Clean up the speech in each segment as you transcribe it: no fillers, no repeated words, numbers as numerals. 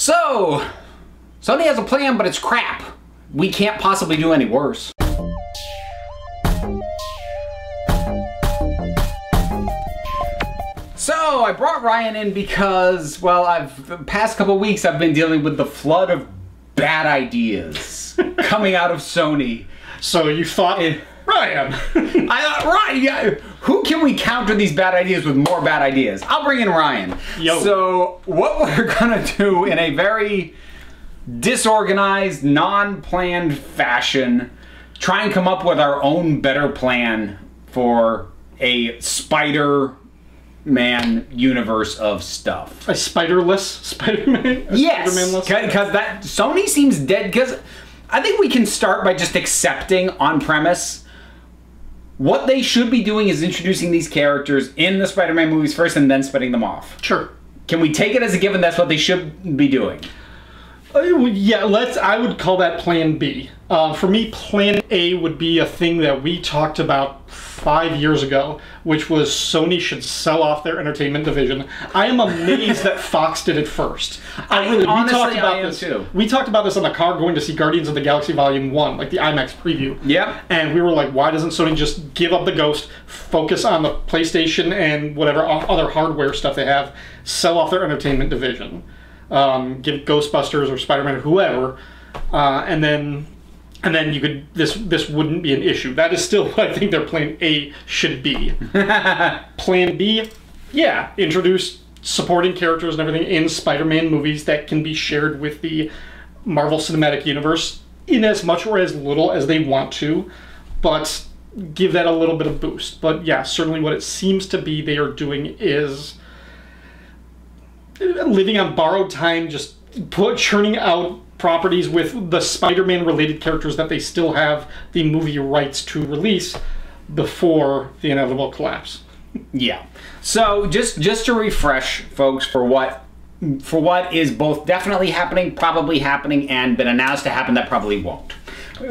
So, Sony has a plan, but it's crap. We can't possibly do any worse. So, I brought Ryan in because, well, the past couple weeks I've been dealing with the flood of bad ideas coming out of Sony. So you thought, Ryan. I thought, Ryan, yeah, who can we counter these bad ideas with more bad ideas? I'll bring in Ryan. Yo. So, what we're gonna do in a very disorganized, non-planned fashion, try and come up with our own better plan for a Spider-Man universe of stuff. A spiderless Spider-Man? Yes, because that Sony seems dead. Because I think we can start by just accepting on premise what they should be doing is introducing these characters in the Spider-Man movies first and then splitting them off. Sure. Can we take it as a given that's what they should be doing? Yeah, I would call that Plan B. For me, Plan A would be a thing that we talked about 5 years ago, which was Sony should sell off their entertainment division. I am amazed that Fox did it first. Honestly, I am too. We talked about this on the car going to see Guardians of the Galaxy Volume 1, like the IMAX preview. Yep. And we were like, why doesn't Sony just give up the ghost, focus on the PlayStation and whatever other hardware stuff they have, sell off their entertainment division? Give Ghostbusters or Spider-Man or whoever, and then you could this wouldn't be an issue. That is still what I think their Plan A should be. Plan B, yeah, introduce supporting characters and everything in Spider-Man movies that can be shared with the Marvel Cinematic Universe in as much or as little as they want to, but give that a little bit of boost. But yeah, certainly what it seems to be they are doing is living on borrowed time, just churning out properties with the Spider-Man related characters that they still have the movie rights to release before the inevitable collapse. Yeah. So just to refresh folks for what is both definitely happening, probably happening, and been announced to happen that probably won't.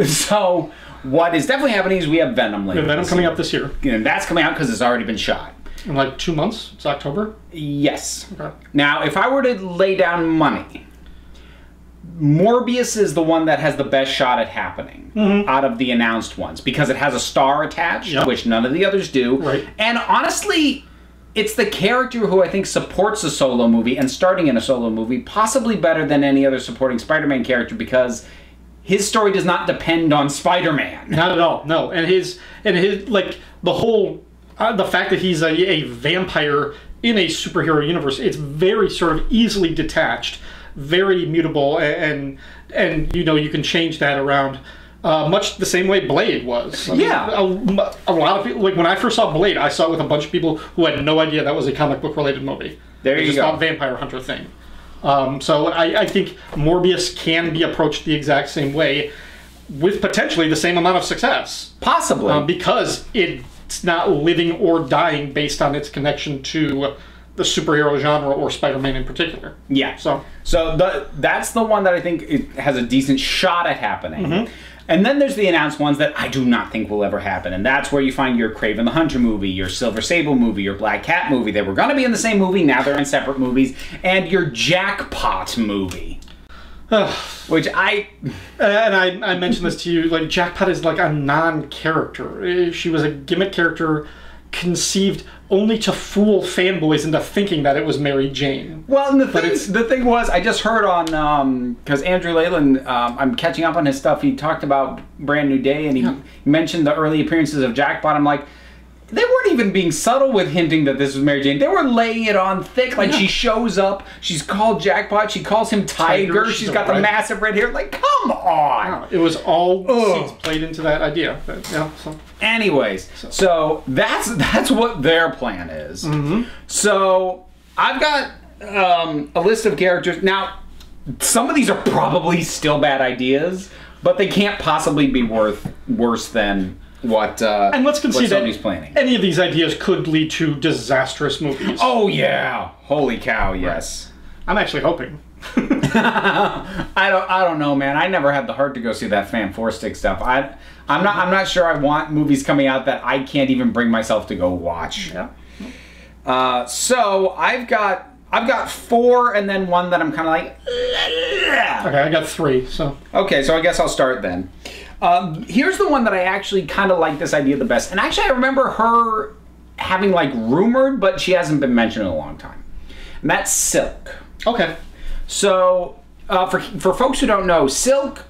So what is definitely happening is we have Venom later. We have Venom coming up this year. And that's coming out because it's already been shot. In like 2 months? It's October? Yes. Okay. Now, if I were to lay down money, Morbius is the one that has the best shot at happening out of the announced ones because it has a star attached, which none of the others do. Right. And honestly, it's the character who I think supports a solo movie and starting in a solo movie possibly better than any other supporting Spider-Man character because his story does not depend on Spider-Man. Not at all. No. And his like the whole the fact that he's a vampire in a superhero universe, it's very sort of easily detached, very mutable, and you know, you can change that around much the same way Blade was. I mean, a lot of people, like when I first saw Blade, I saw it with a bunch of people who had no idea that was a comic book related movie. There you go. Just thought Vampire Hunter thing. So I think Morbius can be approached the exact same way with potentially the same amount of success. Possibly. Because it's not living or dying based on its connection to the superhero genre or Spider-Man in particular. Yeah. So that's the one that I think it has a decent shot at happening. And then there's the announced ones that I do not think will ever happen. And that's where you find your Kraven the Hunter movie, your Silver Sable movie, your Black Cat movie. They were going to be in the same movie, now they're in separate movies. And your Jackpot movie. Which I mentioned this to you, like Jackpot is like a non-character. She was a gimmick character conceived only to fool fanboys into thinking that it was Mary Jane. Well, and the thing was, I just heard on, because Andrew Leyland, I'm catching up on his stuff, he talked about Brand New Day, and he mentioned the early appearances of Jackpot. I'm like, they weren't even being subtle with hinting that this was Mary Jane. They were laying it on thick. Like, she shows up, she's called Jackpot, she calls him Tiger, she's got the massive red hair. Like, come on! It was all seeds played into that idea. Anyways, so that's what their plan is. So, I've got a list of characters. Now, some of these are probably still bad ideas, but they can't possibly be worse than what and let's concede Sony's planning. Any of these ideas could lead to disastrous movies. Oh yeah, holy cow, yes. I'm actually hoping. I don't know, man. I never had the heart to go see that Fan Four Stick stuff. I'm not sure I want movies coming out that I can't even bring myself to go watch. Yeah. So I've got 4 and then one that I'm kind of like, Okay, I got 3, so. Okay, so I guess I'll start then. Here's the one that I actually kind of like this idea the best. And actually, I remember her having, like, rumored, but she hasn't been mentioned in a long time. And that's Silk. Okay. So, for folks who don't know, Silk,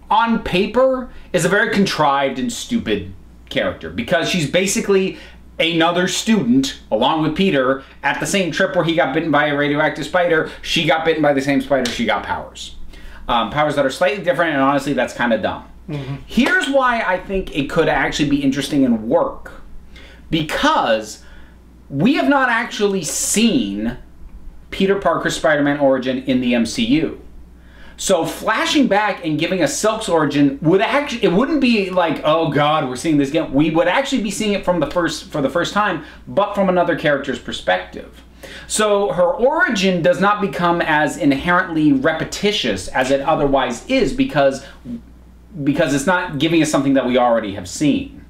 on paper, is a very contrived and stupid character. Because she's basically another student, along with Peter, at the same trip where he got bitten by a radioactive spider. She got bitten by the same spider. She got powers. Powers that are slightly different, and honestly, that's kind of dumb. Here's why I think it could actually be interesting and work. Because we have not actually seen Peter Parker's Spider-Man origin in the MCU. So flashing back and giving us Silk's origin would actually, it wouldn't be like, oh god, we're seeing this again. We would actually be seeing it for the first time, but from another character's perspective. So her origin does not become as inherently repetitious as it otherwise is because it's not giving us something that we already have seen.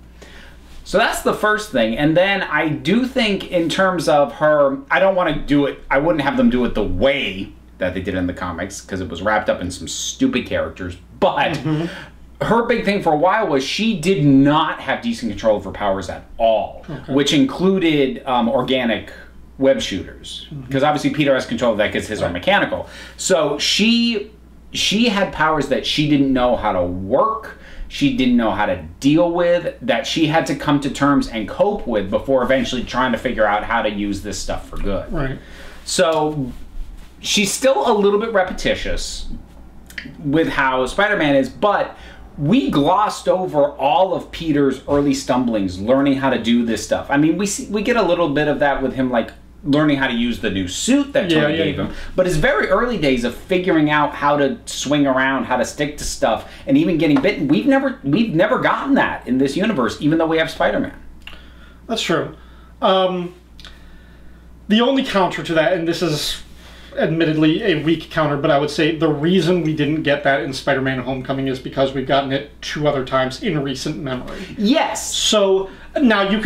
So that's the first thing. And then I do think in terms of her, I don't want to do it, I wouldn't have them do it the way that they did in the comics because it was wrapped up in some stupid characters. But her big thing for a while was she did not have decent control of her powers at all, which included organic web shooters. Because obviously Peter has control of that because his are mechanical. So she had powers that she didn't know how to work. She didn't know how to deal with, that she had to come to terms and cope with before eventually trying to figure out how to use this stuff for good. Right. So she's still a little bit repetitious with how Spider-Man is, but we glossed over all of Peter's early stumblings, learning how to do this stuff. I mean, we get a little bit of that with him, like learning how to use the new suit that Tony gave him. But his very early days of figuring out how to swing around, how to stick to stuff, and even getting bitten, we've never gotten that in this universe, even though we have Spider-Man. That's true. The only counter to that, and this is admittedly a weak counter, but I would say the reason we didn't get that in Spider-Man Homecoming is because we've gotten it 2 other times in recent memory. Yes. So now you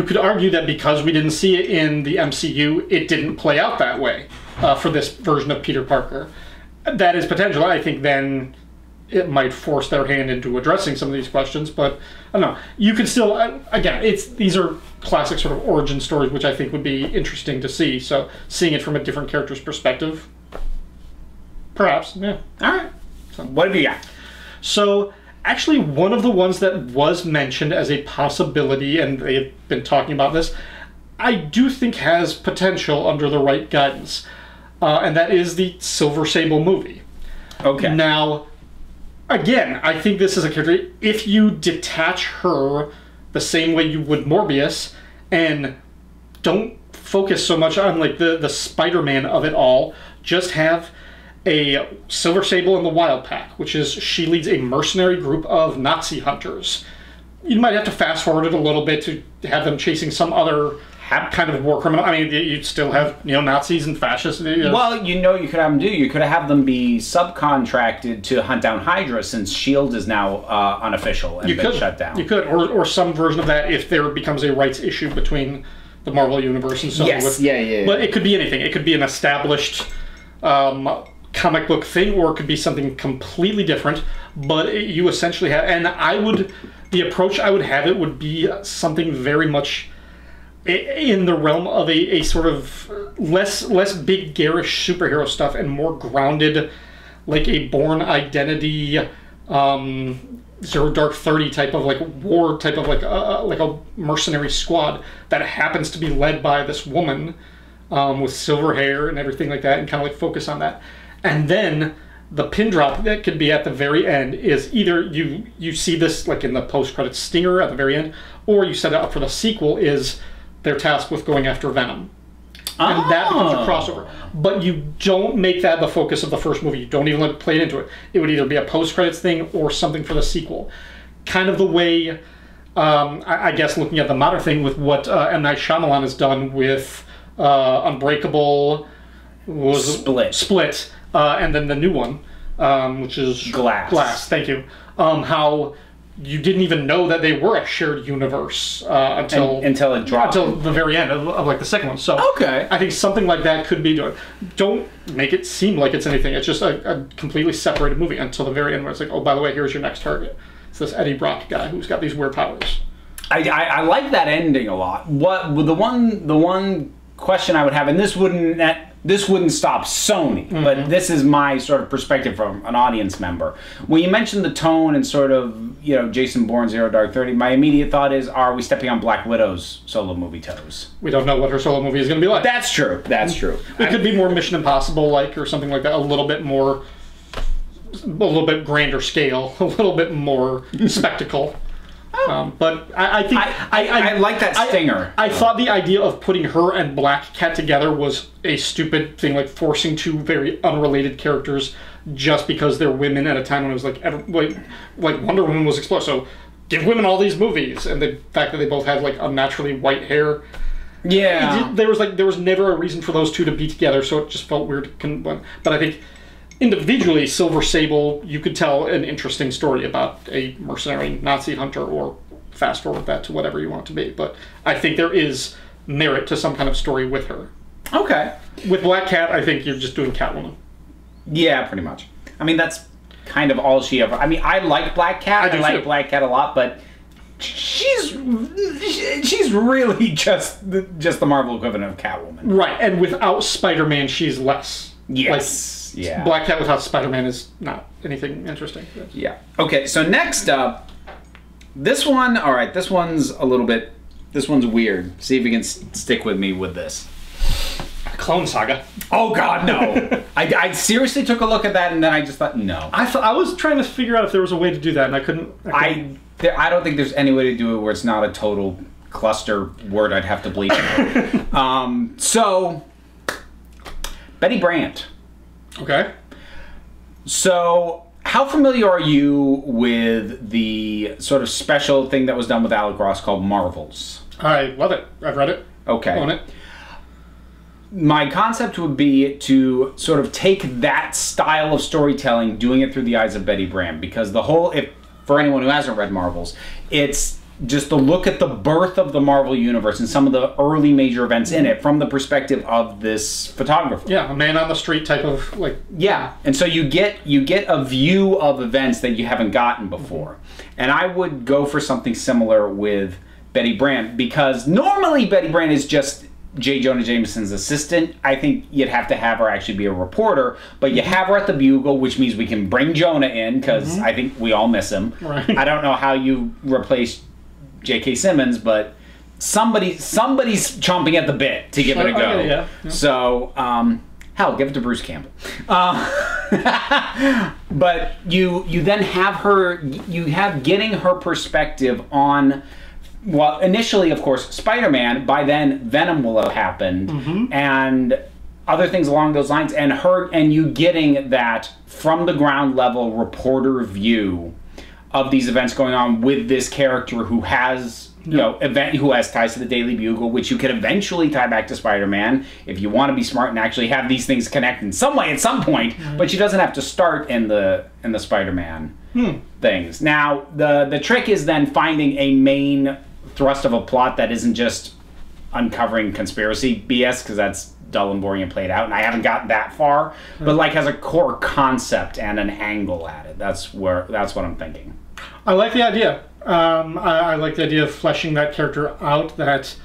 could argue that because we didn't see it in the MCU, it didn't play out that way for this version of Peter Parker. That is potential. I think then it might force their hand into addressing some of these questions, but I don't know. You could still, again, these are classic sort of origin stories, which I think would be interesting to see. So seeing it from a different character's perspective, perhaps, yeah. All right. So what have you got? So actually, one of the ones that was mentioned as a possibility, and they've been talking about this, I do think has potential under the right guidance, and that is the Silver Sable movie. Okay. Now, again, I think this is a character, if you detach her the same way you would Morbius, and don't focus so much on like the Spider-Man of it all, just have a Silver Sable in the Wild Pack, which is she leads a mercenary group of Nazi hunters. You might have to fast forward it a little bit to have them chasing some other kind of war criminal. I mean, you'd still have Nazis and fascists. Well, you could have them you could have them be subcontracted to hunt down Hydra, since S.H.I.E.L.D. is now unofficial and been shut down. You could, or some version of that if there becomes a rights issue between the Marvel Universe and Sony. Yes, yeah. But it could be anything. It could be an established comic book thing, or it could be something completely different. But you essentially have, and the approach I would have it would be something very much in the realm of a sort of less big garish superhero stuff and more grounded, like a Bourne Identity, Zero Dark 30 type of like war type of like a mercenary squad that happens to be led by this woman with silver hair and everything like that, and kind of like focus on that. And then the pin drop that could be at the very end is either you see this like in the post-credits stinger at the very end, or you set it up for the sequel is they're tasked with going after Venom. And that becomes a crossover. But you don't make that the focus of the first movie. You don't even let it play into it. It would either be a post-credits thing or something for the sequel. Kind of the way, I guess, looking at the modern thing with what M. Night Shyamalan has done with Unbreakable, Split, and then the new one, which is Glass. Thank you. How you didn't even know that they were a shared universe until it dropped, until the very end of like the second one. So okay, I think something like that could be done. Don't make it seem like it's anything. It's just a completely separated movie until the very end, where it's like, oh, by the way, here's your next target. It's this Eddie Brock guy who's got these weird powers. I like that ending a lot. What the one question I would have, and this wouldn't stop Sony, but this is my sort of perspective from an audience member. When you mentioned the tone and sort of, you know, Jason Bourne, Zero Dark 30, my immediate thought is, are we stepping on Black Widow's solo movie toes? We don't know what her solo movie is going to be like. That's true. That's true. It could be more Mission Impossible-like or something like that, a little bit grander scale, a little bit more spectacle. But I think I like that stinger. I thought the idea of putting her and Black Cat together was a stupid thing, like forcing two very unrelated characters just because they're women at a time when it was like Wonder Woman was explored. So give women all these movies, and the fact that they both had like unnaturally white hair. Yeah, there was never a reason for those two to be together, so it just felt weird. But I think individually, Silver Sable, you could tell an interesting story about a mercenary Nazi hunter, or fast forward that to whatever you want it to be. But I think there is merit to some kind of story with her. Okay. With Black Cat, I think you're just doing Catwoman. Yeah, pretty much. I mean, that's kind of all she ever... I mean, I like Black Cat. I like Black Cat a lot, but she's really just the Marvel equivalent of Catwoman. Right, and without Spider-Man, she's less. Yes. Yeah. Black Cat without Spider-Man is not anything interesting. Yeah. Okay, so next up, this one, all right, this one's weird. See if you can stick with me with this. Clone Saga. Oh God, no. I seriously took a look at that and then I just thought, no. I was trying to figure out if there was a way to do that and I couldn't. I don't think there's any way to do it where it's not a total cluster word I'd have to bleep. So, Betty Brant. Okay. So, how familiar are you with the sort of special thing that was done with Alec Ross called Marvels? I love it. I've read it. Okay. Own it. My concept would be to sort of take that style of storytelling, doing it through the eyes of Betty Brant, because for anyone who hasn't read Marvels, it's just to look at the birth of the Marvel Universe and some of the early major events in it from the perspective of this photographer. Yeah, a man on the street type of like. Yeah, and so you get a view of events that you haven't gotten before, and I would go for something similar with Betty Brant, because normally Betty Brant is just J. Jonah Jameson's assistant. I think you'd have to have her actually be a reporter, but you have her at the Bugle, which means we can bring Jonah in, because I think we all miss him. Right. I don't know how you replace J.K. Simmons, but somebody's chomping at the bit to give it a go. Yeah. So, hell, give it to Bruce Campbell. But you then have getting her perspective on, well, initially, of course, Spider-Man. By then, Venom will have happened, and other things along those lines, and you getting that from the ground level reporter view of these events going on with this character who has who has ties to the Daily Bugle, which you could eventually tie back to Spider-Man if you want to be smart and actually have these things connect in some way at some point. But she doesn't have to start in the Spider-Man things. Now the trick is then finding a main thrust of a plot that isn't just uncovering conspiracy BS, because that's dull and boring and played out, and I haven't gotten that far, but like has a core concept and an angle at it. That's what I'm thinking. I like the idea. I like the idea of fleshing that character out, that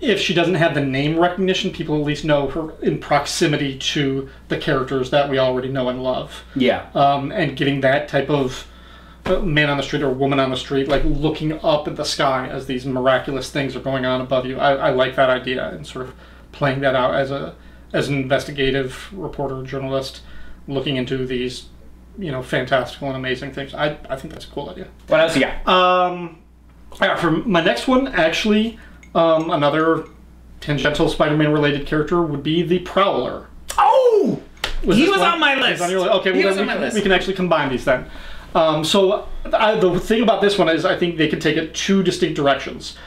if she doesn't have the name recognition, people at least know her in proximity to the characters that we already know and love. Yeah. And giving that type of man on the street or woman on the street, like looking up at the sky as these miraculous things are going on above you. I like that idea, and sort of playing that out as an investigative reporter, journalist, looking into these, fantastical and amazing things. I think that's a cool idea. What else you got? For my next one, actually, another tangential Spider-Man related character would be the Prowler. Oh! He was on my list. Okay, we can actually combine these then. So the thing about this one is I think they could take it two distinct directions,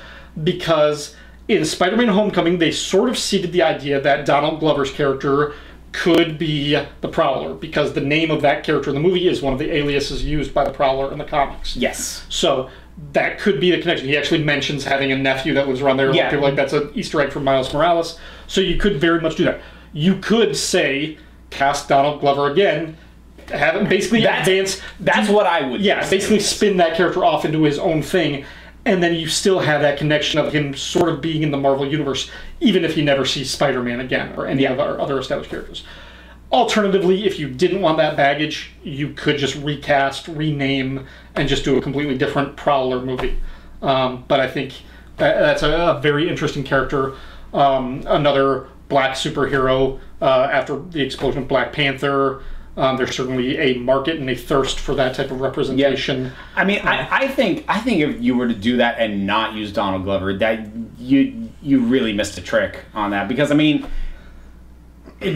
because in Spider-Man Homecoming they sort of seeded the idea that Donald Glover's character could be the Prowler, because the name of that character in the movie is one of the aliases used by the Prowler in the comics. Yes. So that could be the connection. He actually mentions having a nephew that lives around there. Yeah. People like that's an Easter egg from Miles Morales. So you could very much do that. You could say, cast Donald Glover again, have him basically advance. That's what I would. Yeah, basically spin that character off into his own thing, and then you still have that connection of him sort of being in the Marvel Universe, even if he never sees Spider-Man again or any of our other established characters. Alternatively, if you didn't want that baggage, you could just recast, rename, and just do a completely different Prowler movie. But I think that's a very interesting character. Another black superhero after the explosion of Black Panther. There's certainly a market and a thirst for that type of representation. Yeah. I mean, I think if you were to do that and not use Donald Glover, that you really missed a trick on that. Because I mean,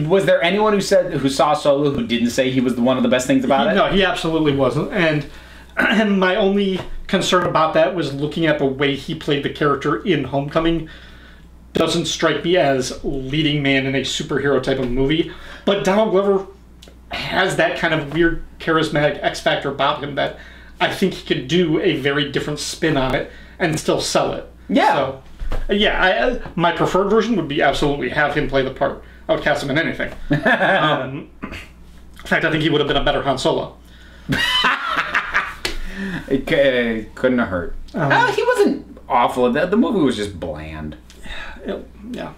was there anyone who saw Solo who didn't say he was one of the best things about it? No, he absolutely wasn't. And my only concern about that was looking at the way he played the character in Homecoming. Doesn't strike me as leading man in a superhero type of movie. But Donald Glover has that kind of weird charismatic X factor about him that I think he could do a very different spin on it and still sell it. Yeah. So, my preferred version would be absolutely have him play the part. I would cast him in anything. In fact, I think he would have been a better Han Solo. It couldn't have hurt. He wasn't awful. The movie was just bland. Yeah.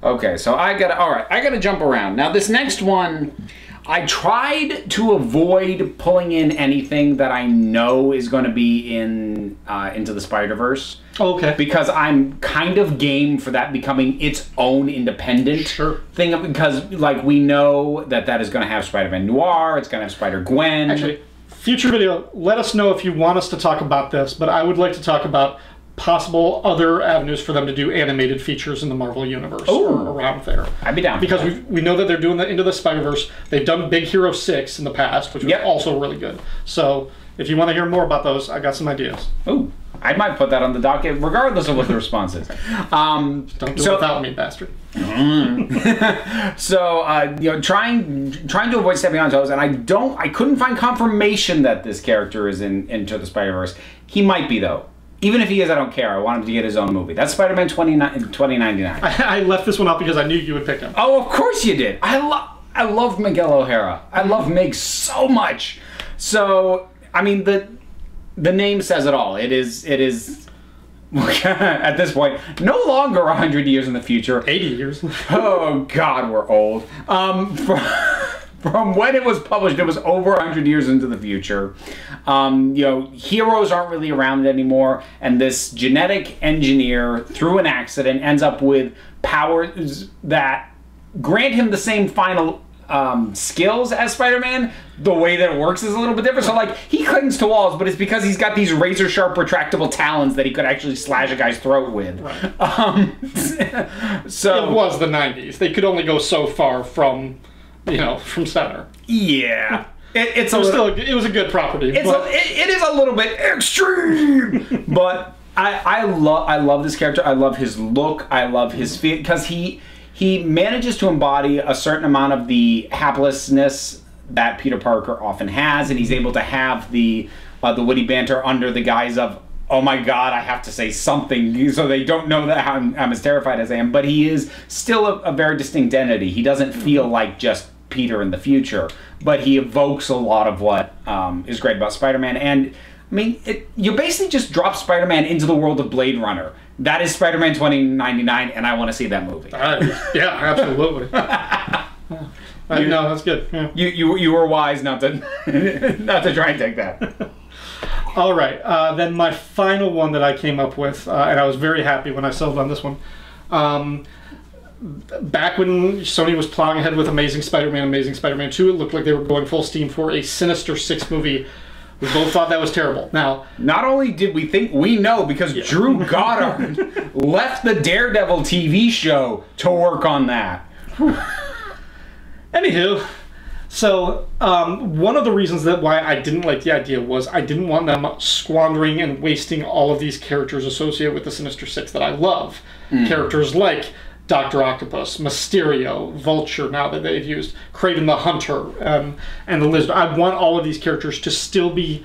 Okay, so I gotta jump around. Now this next one, I tried to avoid pulling in anything that I know is going to be in Into the Spider-Verse. Okay. Because I'm kind of game for that becoming its own independent thing. Because like we know that is going to have Spider-Man Noir, it's going to have Spider-Gwen. Actually, future video, let us know if you want us to talk about this, but I would like to talk about possible other avenues for them to do animated features in the Marvel Universe or around there. I'd be down. Because we know that they're doing the Into the Spider-Verse. They've done Big Hero 6 in the past, which was also really good. So if you want to hear more about those, I got some ideas. Ooh, I might put that on the docket, regardless of what the response is. Don't do it without me, bastard. So trying to avoid stepping on toes, and I couldn't find confirmation that this character is Into the Spider-Verse. He might be though. Even if he is, I don't care. I want him to get his own movie. That's Spider-Man 2099. I left this one up because I knew you would pick him. Oh, of course you did. I love Miguel OHara. I love Mig so much. So, I mean, the name says it all. It is at this point no longer 100 years in the future. 80 years. Oh God, we're old. From when it was published, it was over 100 years into the future. Heroes aren't really around anymore, and this genetic engineer, through an accident, ends up with powers that grant him the same final skills as Spider-Man. The way that it works is a little bit different. So, like, he clings to walls, but it's because he's got these razor-sharp retractable talons that he could actually slash a guy's throat with. Right. So it was the 90s. They could only go so far from center. Yeah. It was a good property. It is a little bit extreme. But I love this character. I love his look. I love his feel. Because he manages to embody a certain amount of the haplessness that Peter Parker often has. And he's able to have the witty banter under the guise of, oh my God, I have to say something, so they don't know that I'm as terrified as I am. But he is still a very distinct entity. He doesn't feel like just Peter in the future, but he evokes a lot of what is great about Spider-Man. And I mean, you basically just drop Spider-Man into the world of Blade Runner. That is Spider-Man 2099, and I want to see that movie. Yeah, absolutely. No, that's good. Yeah. You were wise not to try and take that. All right, then my final one that I came up with, and I was very happy when I settled on this one. Back when Sony was plowing ahead with Amazing Spider-Man 2, it looked like they were going full steam for a Sinister Six movie. We both thought that was terrible. Now, not only did we think, we know, because Drew Goddard left the Daredevil TV show to work on that. Anywho, so one of the reasons why I didn't like the idea was I didn't want them squandering and wasting all of these characters associated with the Sinister Six that I love. Characters like Dr. Octopus, Mysterio, Vulture, now that they've used, Kraven the Hunter, and the Lizard. I want all of these characters to still be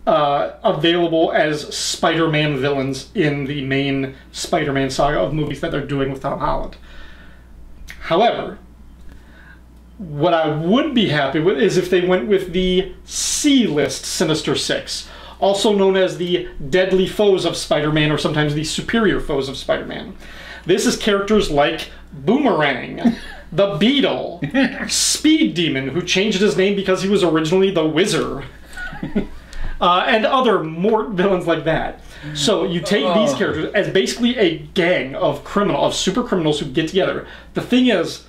available as Spider-Man villains in the main Spider-Man saga of movies that they're doing with Tom Holland. However, what I would be happy with is if they went with the C-list Sinister Six, also known as the deadly foes of Spider-Man, or sometimes the superior foes of Spider-Man. This is characters like Boomerang, the Beetle, Speed Demon, who changed his name because he was originally the Wizard, and other more villains like that. So you take these characters as basically a gang of super criminals who get together. The thing is,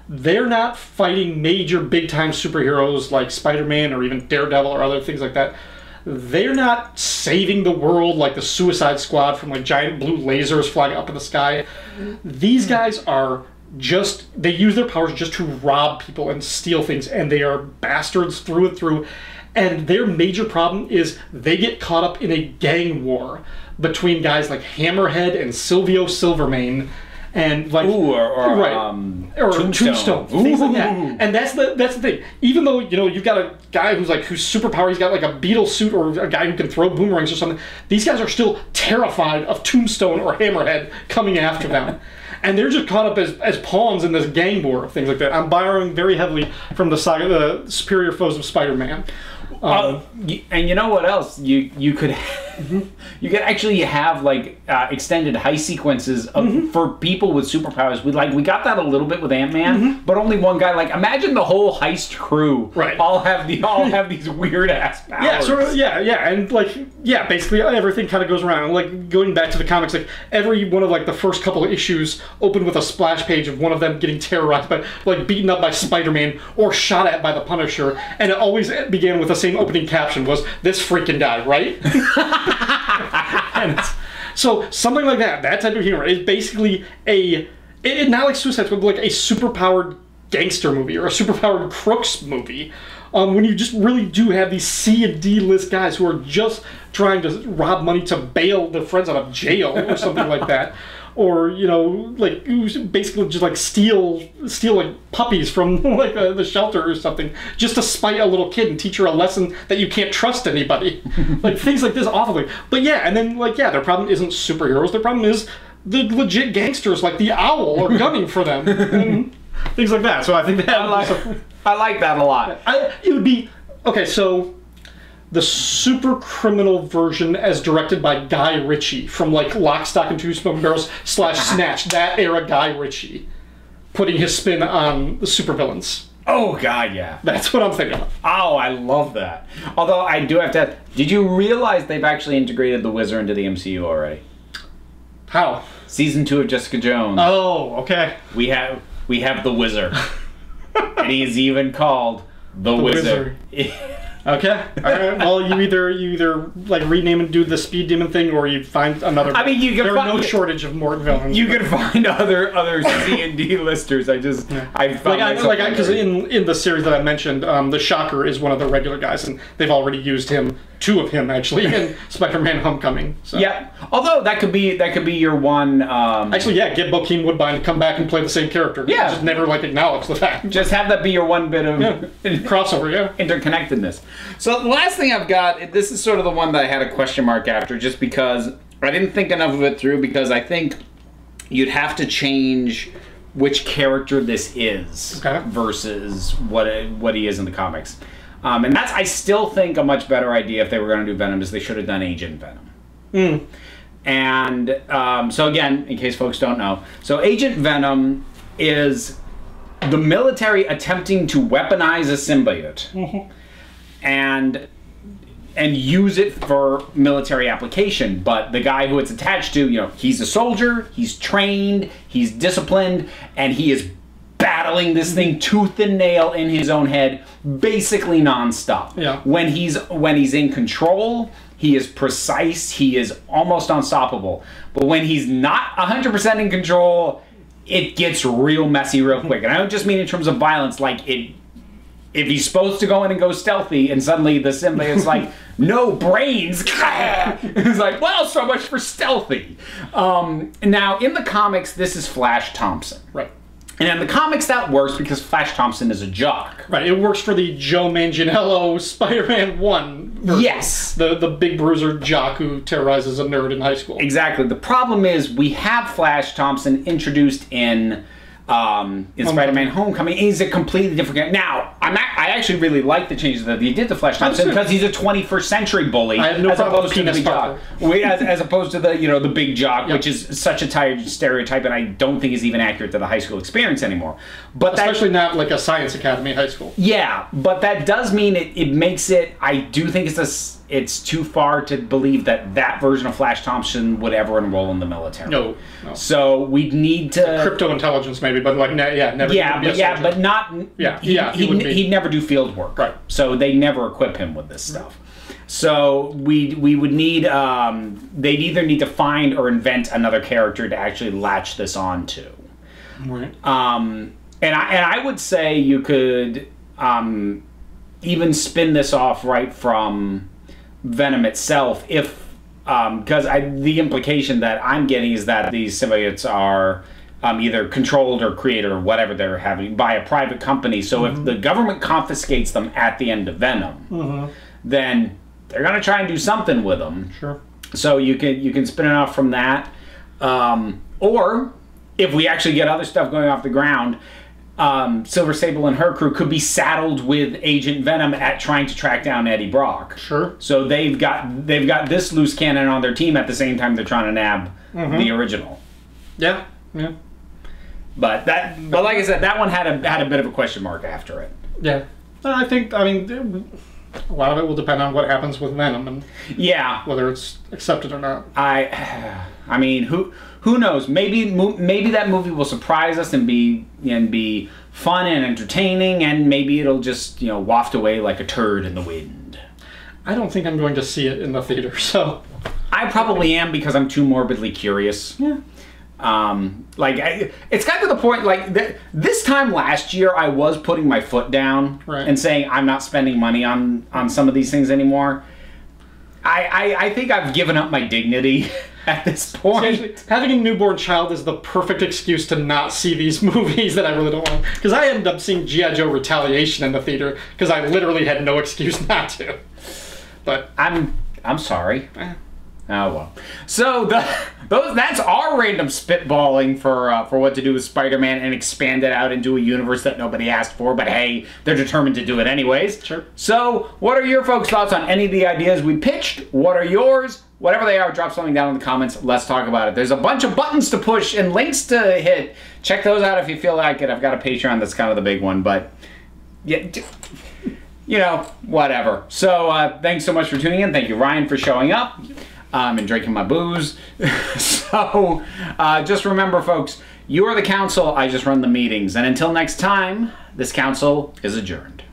they're not fighting major big-time superheroes like Spider-Man or even Daredevil or other things like that. They're not saving the world like the Suicide Squad from like giant blue lasers flying up in the sky. These guys are just, they use their powers just to rob people and steal things, and they are bastards through and through. And their major problem is they get caught up in a gang war between guys like Hammerhead and Silvio Silvermane, and like or Tombstone, things like that. And that's the thing. Even though you've got a guy who's superpower, he's got like a beetle suit, or a guy who can throw boomerangs or something. These guys are still terrified of Tombstone or Hammerhead coming after them. And they're just caught up as pawns in this gang war of things like that. I'm borrowing very heavily from the saga, the Superior Foes of Spider-Man. And you know what else? You could you could actually have like extended heist sequences for people with superpowers. We got that a little bit with Ant-Man, but only one guy. Like, imagine the whole heist crew all have these weird ass powers. And basically everything kind of goes around. Like, going back to the comics, like every one of like the first couple of issues opened with a splash page of one of them getting terrorized by, like, beaten up by Spider-Man or shot at by the Punisher, and it always began with the same opening caption was, "This freaking guy," right? And so something like that type of humor is basically not like Suicide Squad, but like a superpowered gangster movie or a superpowered crooks movie. When you just really do have these C and D list guys who are just trying to rob money to bail their friends out of jail or something like that. Or, like, basically just like steal like puppies from like the shelter or something, just to spite a little kid and teach her a lesson that you can't trust anybody. Like, things like this awfully. But and then their problem isn't superheroes. Their problem is the legit gangsters like the Owl or gunning for them. And things like that. So I think that I like that a lot. It would be okay. So the super criminal version as directed by Guy Ritchie from like Lock, Stock, and Two Smoking Barrels / Snatch, that era Guy Ritchie, putting his spin on the supervillains. Oh God, yeah. That's what I'm thinking of. Oh, I love that. Although I do have to, did you realize they've actually integrated the Wizard into the MCU already? How? Season 2 of Jessica Jones. Oh, okay. We have the Wizard. And he is even called the Wizard. Okay. All right. Well, you either like rename and do the Speed Demon thing, or you find another. I mean, there are no shortage of more villains. You can find other C and D listers. I found because in the series that I mentioned, the Shocker is one of the regular guys, and they've already used him. 2 of him actually in Spider-Man: Homecoming. So. Yeah, although that could be your one. Actually, get Bokeem Woodbine to come back and play the same character. Yeah, just never acknowledge the fact. Just have that be your one bit of crossover. Yeah, interconnectedness. So the last thing I've got, this is sort of the one that I had a question mark after, just because I didn't think enough of it through, because I think you'd have to change which character this is versus what he is in the comics. And that's, I still think, a much better idea if they were going to do Venom is they should have done Agent Venom. And so again, in case folks don't know, so Agent Venom is the military attempting to weaponize a symbiote and use it for military application. But the guy who it's attached to, he's a soldier, he's trained, he's disciplined, and he is battling this thing tooth and nail in his own head, basically nonstop. Yeah. When he's in control, he is precise, he is almost unstoppable. But when he's not 100% in control, it gets real messy real quick. And I don't just mean in terms of violence, like if he's supposed to go in and go stealthy, and suddenly the symbiote's like, no brains, it's like, well, so much for stealthy. Now, in the comics, this is Flash Thompson. Right. And in the comics, that works because Flash Thompson is a jock. Right, it works for the Joe Manganiello Spider-Man 1 version. Yes. The big bruiser jock who terrorizes a nerd in high school. Exactly. The problem is we have Flash Thompson introduced in Spider-Man Homecoming. He's a completely different guy. Now, I actually really like the changes that they did to Flash Thompson because he's a 21st century bully. I have no problem with penis jock. As opposed to the the big jock, which is such a tired stereotype, and I don't think is even accurate to the high school experience anymore. But especially not like a science academy high school. Yeah, but that does mean it makes it. I do think it's too far to believe that version of Flash Thompson would ever enroll in the military. No. So we'd need to crypto intelligence maybe, but like never. But not. He'd never do field work. Right. So they never equip him with this stuff. So we would need. They'd either need to find or invent another character to actually latch this onto. Right. And I would say you could even spin this off right from Venom itself, if because the implication that I'm getting is that these symbiotes are either controlled or created or whatever they're having by a private company. So if the government confiscates them at the end of Venom, then they're going to try and do something with them. Sure. So you can spin it off from that, or if we actually get other stuff going off the ground. Silver Sable and her crew could be saddled with Agent Venom at trying to track down Eddie Brock. Sure. So they've got this loose cannon on their team at the same time they're trying to nab the original. Yeah. Yeah. But like I said, that one had a bit of a question mark after it. Yeah. I mean, a lot of it will depend on what happens with Venom and whether it's accepted or not. I mean, who knows? Maybe that movie will surprise us and be fun and entertaining, and maybe it'll just waft away like a turd in the wind. I don't think I'm going to see it in the theater, so I probably am because I'm too morbidly curious. Yeah. It's got to the point this time last year I was putting my foot down and saying I'm not spending money on some of these things anymore. I think I've given up my dignity at this point. Seriously, having a newborn child is the perfect excuse to not see these movies that I really don't want. Because I ended up seeing G.I. Joe Retaliation in the theater because I literally had no excuse not to. But I'm sorry. Oh well. So that's our random spitballing for what to do with Spider-Man and expand it out into a universe that nobody asked for, but hey, they're determined to do it anyways. Sure. So what are your folks' thoughts on any of the ideas we pitched? What are yours? Whatever they are, drop something down in the comments. Let's talk about it. There's a bunch of buttons to push and links to hit. Check those out if you feel like it. I've got a Patreon that's kind of the big one, but yeah, whatever. So thanks so much for tuning in. Thank you, Ryan, for showing up. And drinking my booze. So, just remember, folks, you are the council, I just run the meetings. And until next time, this council is adjourned.